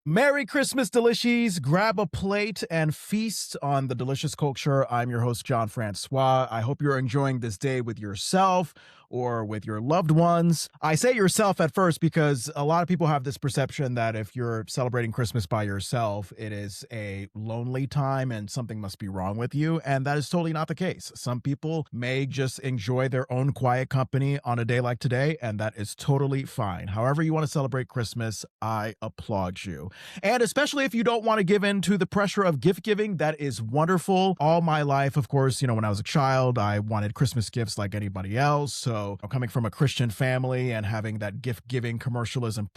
Merry Christmas, Delishees. Grab a plate and feast on the delicious culture. I'm your host, Jon Francois. I hope you're enjoying this day with yourself or with your loved ones. I say yourself at first because a lot of people have this perception that if you're celebrating Christmas by yourself, it is a lonely time and something must be wrong with you. And that is totally not the case. Some people may just enjoy their own quiet company on a day like today, and that is totally fine. However you want to celebrate Christmas, I applaud you. And especially if you don't want to give in to the pressure of gift giving, that is wonderful. All my life, of course, when I was a child, I wanted Christmas gifts like anybody else. So coming from a Christian family and having that gift giving commercialism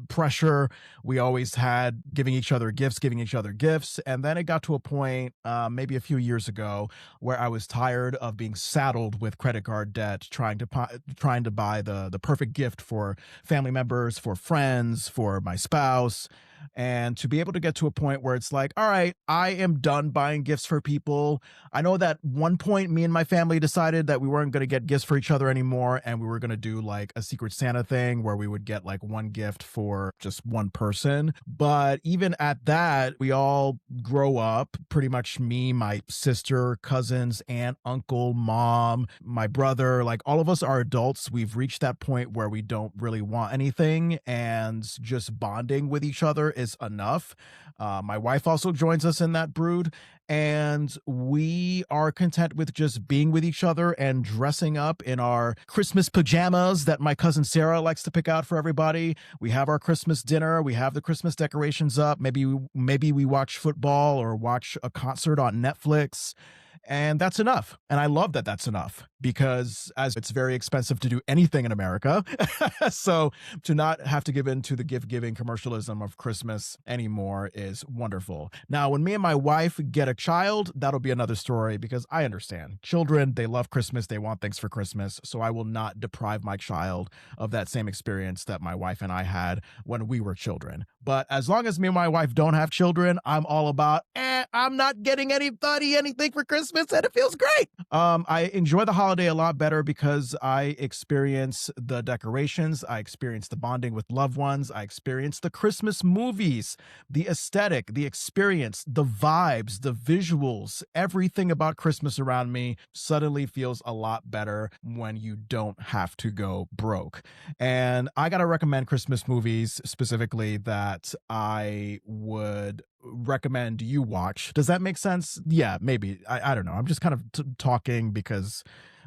pressure, we always had giving each other gifts. And then it got to a point, maybe a few years ago, where I was tired of being saddled with credit card debt, trying to buy the perfect gift for family members, for friends, for my spouse. And to be able to get to a point where it's like, all right, I am done buying gifts for people. I know that one point me and my family decided that we weren't going to get gifts for each other anymore. And we were going to do like a Secret Santa thing where we would get like one gift for just one person. But even at that, we all grow up, pretty much me, my sister, cousins, aunt, uncle, mom, my brother, like all of us are adults. We've reached that point where we don't really want anything, and just bonding with each other is enough. My wife also joins us in that brood, and we are content with just being with each other and dressing up in our Christmas pajamas that my cousin Sarah likes to pick out for everybody. We have our Christmas dinner. We have the Christmas decorations up. Maybe we watch football or watch a concert on Netflix. And that's enough. And I love that that's enough, because as it's very expensive to do anything in America. So to not have to give in to the gift giving commercialism of Christmas anymore is wonderful. Now, when me and my wife get a child, that'll be another story, because I understand children, they love Christmas. They want things for Christmas. So I will not deprive my child of that same experience that my wife and I had when we were children. But as long as me and my wife don't have children, I'm all about, I'm not getting anybody anything for Christmas, and it feels great. I enjoy the holiday a lot better because I experience the decorations, I experience the bonding with loved ones, I experience the Christmas movies, the aesthetic, the experience, the vibes, the visuals, everything about Christmas around me suddenly feels a lot better when you don't have to go broke. And I gotta recommend Christmas movies specifically that I would recommend you watch. Does that make sense? Yeah, maybe. I don't know. I'm just kind of talking because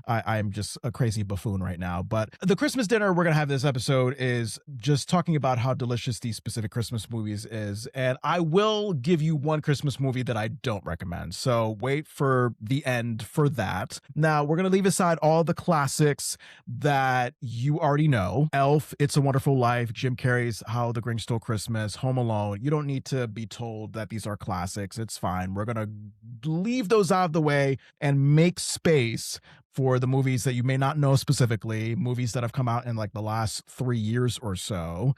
I'm just a crazy buffoon right now. But the Christmas dinner we're going to have this episode is just talking about how delicious these specific Christmas movies is. And I will give you one Christmas movie that I don't recommend. So wait for the end for that. Now, we're going to leave aside all the classics that you already know. Elf, It's a Wonderful Life, Jim Carrey's How the Grinch Stole Christmas, Home Alone. You don't need to be told that these are classics. It's fine. We're going to leave those out of the way and make space for the movies that you may not know specifically, movies that have come out in like the last 3 years or so.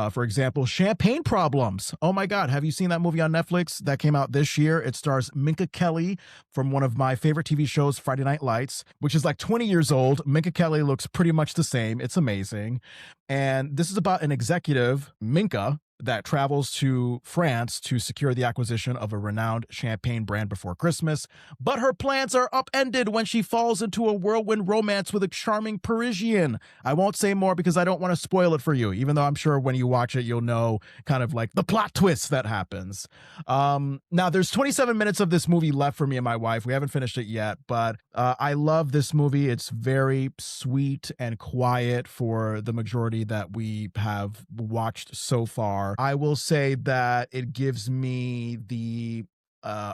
For example, Champagne Problems. Oh my God, have you seen that movie on Netflix that came out this year? It stars Minka Kelly from one of my favorite TV shows, Friday Night Lights, which is like 20 years old. Minka Kelly looks pretty much the same. It's amazing. And this is about an executive, Minka, that travels to France to secure the acquisition of a renowned champagne brand before Christmas. But her plans are upended when she falls into a whirlwind romance with a charming Parisian. I won't say more because I don't want to spoil it for you, even though I'm sure when you watch it, you'll know kind of like the plot twist that happens. Now, there's 27 minutes of this movie left for me and my wife. We haven't finished it yet, but I love this movie. It's very sweet and quiet for the majority that we have watched so far. I will say that it gives me the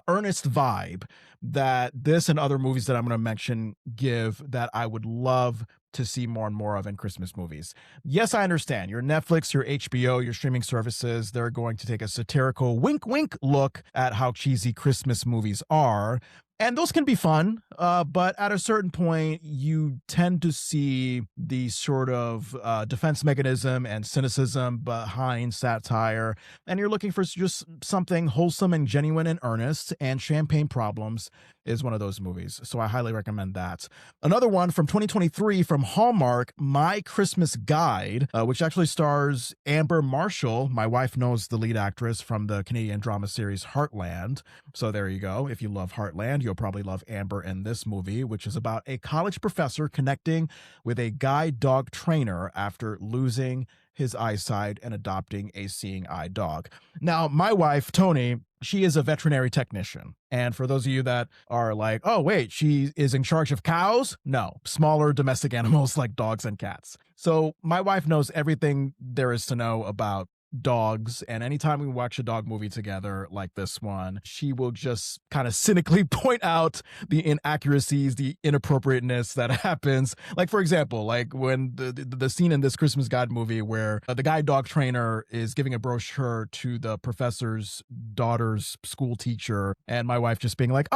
earnest vibe that this and other movies that I'm going to mention give, that I would love to see more and more of in Christmas movies. Yes, I understand. Your Netflix, your HBO, your streaming services, they're going to take a satirical wink wink look at how cheesy Christmas movies are. And those can be fun, but at a certain point, you tend to see the sort of defense mechanism and cynicism behind satire, and you're looking for just something wholesome and genuine and earnest, and Champagne Problems is one of those movies. So I highly recommend that. Another one from 2023 from Hallmark, My Christmas Guide, which actually stars Amber Marshall. My wife knows the lead actress from the Canadian drama series Heartland. So there you go. If you love Heartland, you'll probably love Amber in this movie, which is about a college professor connecting with a guide dog trainer after losing his eyesight and adopting a seeing eye dog. Now, my wife, Tony, she is a veterinary technician. And for those of you that are like, oh, wait, she is in charge of cows? No, smaller domestic animals like dogs and cats. So my wife knows everything there is to know about dogs, and anytime we watch a dog movie together like this one, she will just kind of cynically point out the inaccuracies, the inappropriateness that happens. Like, for example, like when the scene in this Christmas Guide movie where the guide dog trainer is giving a brochure to the professor's daughter's school teacher, and my wife just being like,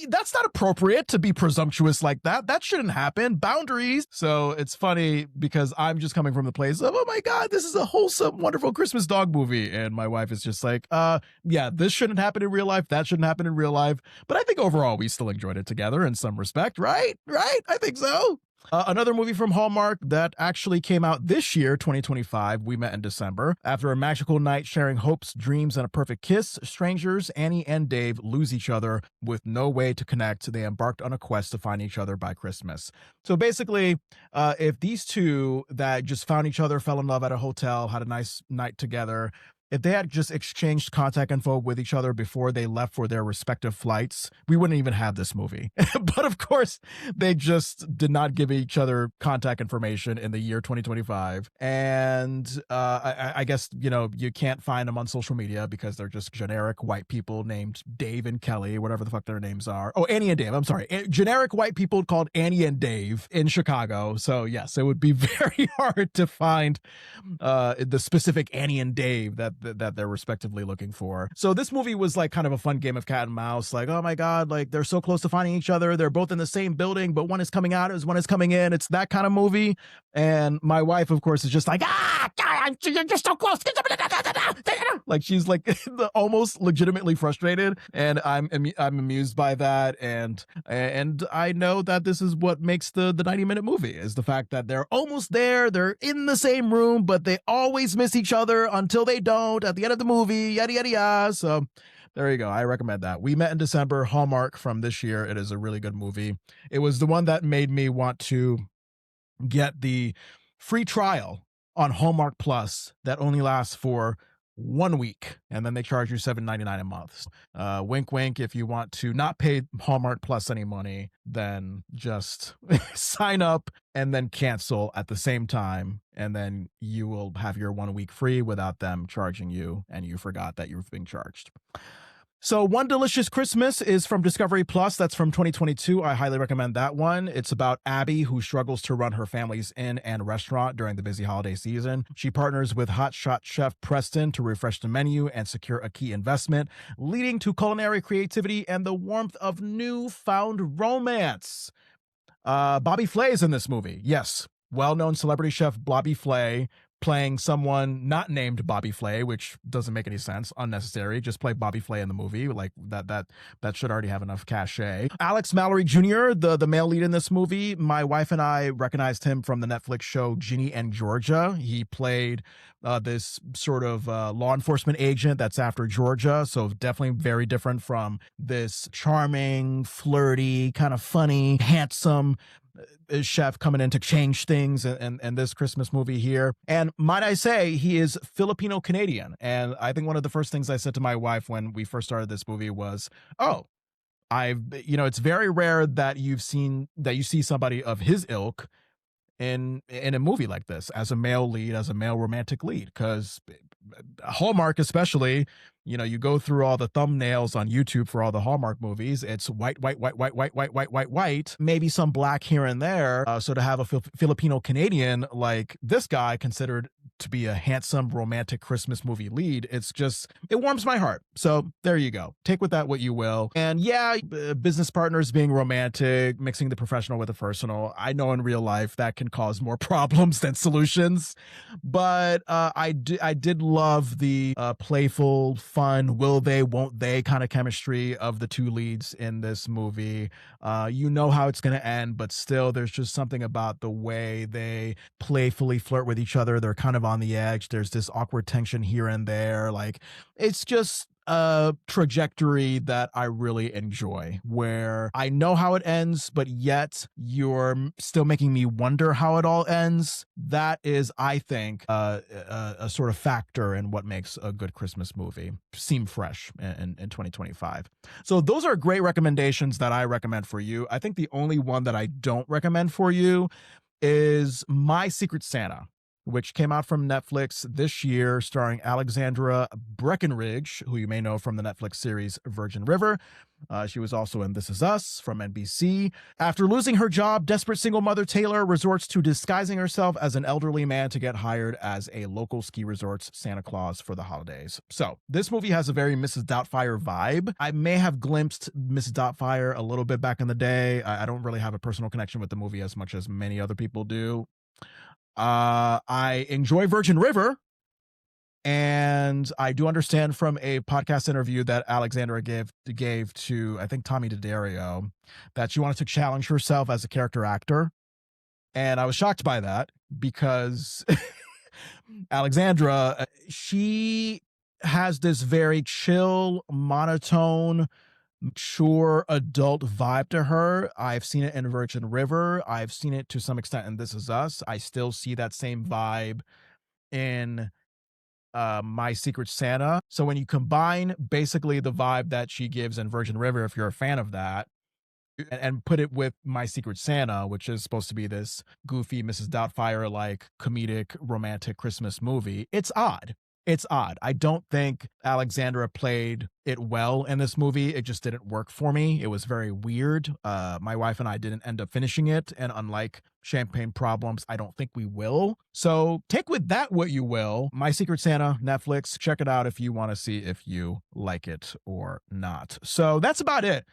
that's not appropriate to be presumptuous like that. That shouldn't happen. Boundaries. So it's funny because I'm just coming from the place of, oh my God, this is a wholesome, wonderful Christmas dog movie, and my wife is just like, yeah, this shouldn't happen in real life, that shouldn't happen in real life, but I think overall we still enjoyed it together in some respect, right? I think so. Another movie from Hallmark that actually came out this year, 2025, We Met in December. After a magical night sharing hopes, dreams, and a perfect kiss, strangers Annie and Dave lose each other with no way to connect. They embarked on a quest to find each other by Christmas. So basically, if these two that just found each other, fell in love at a hotel, had a nice night together, if they had just exchanged contact info with each other before they left for their respective flights, we wouldn't even have this movie. But of course, they just did not give each other contact information in the year 2025. And I guess, you can't find them on social media because they're just generic white people named Dave and Kelly, whatever the fuck their names are. Oh, Annie and Dave. I'm sorry. Generic white people called Annie and Dave in Chicago. So yes, it would be very hard to find the specific Annie and Dave that they're respectively looking for. So this movie was like kind of a fun game of cat and mouse. Like, oh my God, like they're so close to finding each other. They're both in the same building, but one is coming out as one is coming in. It's that kind of movie. And my wife, of course, is just like, God, you're just so close. Like she's like almost legitimately frustrated, and I'm amused by that. And I know that this is what makes the 90-minute movie, is the fact that they're almost there. They're in the same room, but they always miss each other until they don't at the end of the movie, yada, yada, yada. So there you go. I recommend that. We Met in December, Hallmark from this year. It is a really good movie. It was the one that made me want to get the free trial on Hallmark Plus that only lasts for 1 week, and then they charge you $7.99 a month. Wink, wink. If you want to not pay Hallmark Plus any money, then just sign up and then cancel at the same time, and then you will have your 1 week free without them charging you, and you forgot that you were being charged. So One Delicious Christmas is from Discovery Plus. That's from 2022. I highly recommend that one. It's about Abby, who struggles to run her family's inn and restaurant during the busy holiday season. She partners with hotshot chef Preston to refresh the menu and secure a key investment, leading to culinary creativity and the warmth of newfound romance. Bobby Flay is in this movie. Yes, well-known celebrity chef Bobby Flay, playing someone not named Bobby Flay, which doesn't make any sense. Unnecessary. Just play Bobby Flay in the movie. Like that should already have enough cachet. Alex Mallory Jr., the male lead in this movie, my wife and I recognized him from the Netflix show Ginny and Georgia. He played this sort of law enforcement agent that's after Georgia. So definitely very different from this charming, flirty, kind of funny, handsome chef coming in to change things and this Christmas movie here. And might I say, he is Filipino Canadian. And I think one of the first things I said to my wife when we first started this movie was, it's very rare that you see somebody of his ilk in a movie like this as a male lead, as a male romantic lead, because Hallmark especially, you go through all the thumbnails on YouTube for all the Hallmark movies. It's white, maybe some black here and there. So to have a Filipino Canadian like this guy considered to be a handsome romantic Christmas movie lead. It warms my heart. So there you go. Take with that what you will. And yeah, business partners being romantic, mixing the professional with the personal. I know in real life that can cause more problems than solutions. But I did love the playful, fun, will they, won't they kind of chemistry of the two leads in this movie. You know how it's going to end, but still, there's just something about the way they playfully flirt with each other. They're kind of on the edge. There's this awkward tension here and there. Like, it's just a trajectory that I really enjoy, where I know how it ends, but yet you're still making me wonder how it all ends. That is, I think, a sort of factor in what makes a good Christmas movie seem fresh in 2025. So those are great recommendations that I recommend for you. I think the only one that I don't recommend for you is My Secret Santa, which came out from Netflix this year, starring Alexandra Breckenridge, who you may know from the Netflix series Virgin River. She was also in This Is Us from NBC. After losing her job, desperate single mother Taylor resorts to disguising herself as an elderly man to get hired as a local ski resort's Santa Claus for the holidays. So this movie has a very Mrs. Doubtfire vibe. I may have glimpsed Mrs. Doubtfire a little bit back in the day. I don't really have a personal connection with the movie as much as many other people do. I enjoy Virgin River, and I do understand from a podcast interview that Alexandra gave to, I think, Tommy D'Addario, that she wanted to challenge herself as a character actor. And I was shocked by that because Alexandra, she has this very chill, monotone, mature adult vibe to her. I've seen it in Virgin River. I've seen it to some extent in This Is Us. I still see that same vibe in My Secret Santa. So when you combine basically the vibe that she gives in Virgin River, if you're a fan of that, and put it with My Secret Santa, which is supposed to be this goofy Mrs. Doubtfire like comedic romantic Christmas movie, it's odd. It's odd. I don't think Alexandra played it well in this movie. It just didn't work for me. It was very weird. My wife and I didn't end up finishing it. And unlike Champagne Problems, I don't think we will. So take with that what you will. My Secret Santa, Netflix. Check it out if you want to see if you like it or not. So that's about it.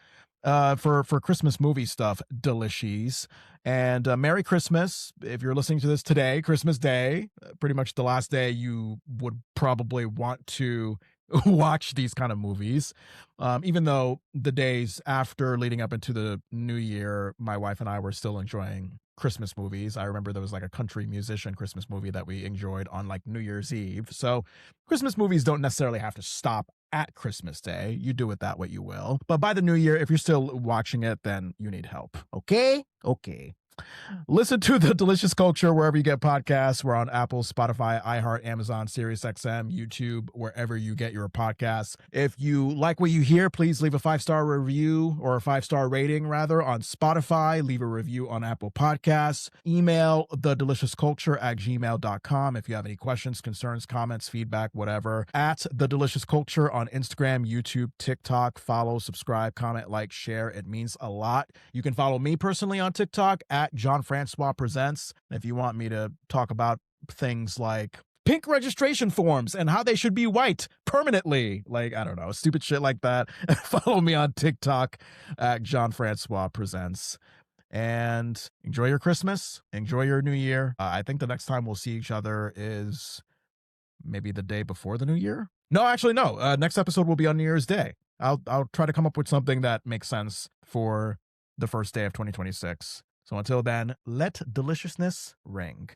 For Christmas movie stuff, Delishees. And Merry Christmas. If you're listening to this today, Christmas Day, pretty much the last day you would probably want to watch these kind of movies. Even though the days after leading up into the new year, my wife and I were still enjoying Christmas movies. I remember there was like a country musician Christmas movie that we enjoyed on like New Year's Eve. So Christmas movies don't necessarily have to stop at Christmas Day. You do with that what you will. But by the new year, if you're still watching it, then you need help. Okay? Okay. Listen to The Delicious Culture wherever you get podcasts. We're on Apple, Spotify, iHeart, Amazon, SiriusXM, YouTube, wherever you get your podcasts. If you like what you hear, please leave a 5-star review or a 5-star rating rather on Spotify. Leave a review on Apple Podcasts. Email thedeliciousculture@gmail.com if you have any questions, concerns, comments, feedback, whatever. At The Delicious Culture on Instagram, YouTube, TikTok. Follow, subscribe, comment, like, share. It means a lot. You can follow me personally on TikTok at Jon Francois Presents. If you want me to talk about things like pink registration forms and how they should be white permanently, like, I don't know, stupid shit like that, follow me on TikTok at Jon Francois Presents. And enjoy your Christmas. Enjoy your New Year. I think the next time we'll see each other is maybe the day before the New Year. No, actually, no. Next episode will be on New Year's Day. I'll try to come up with something that makes sense for the first day of 2026. So until then, let deliciousness ring.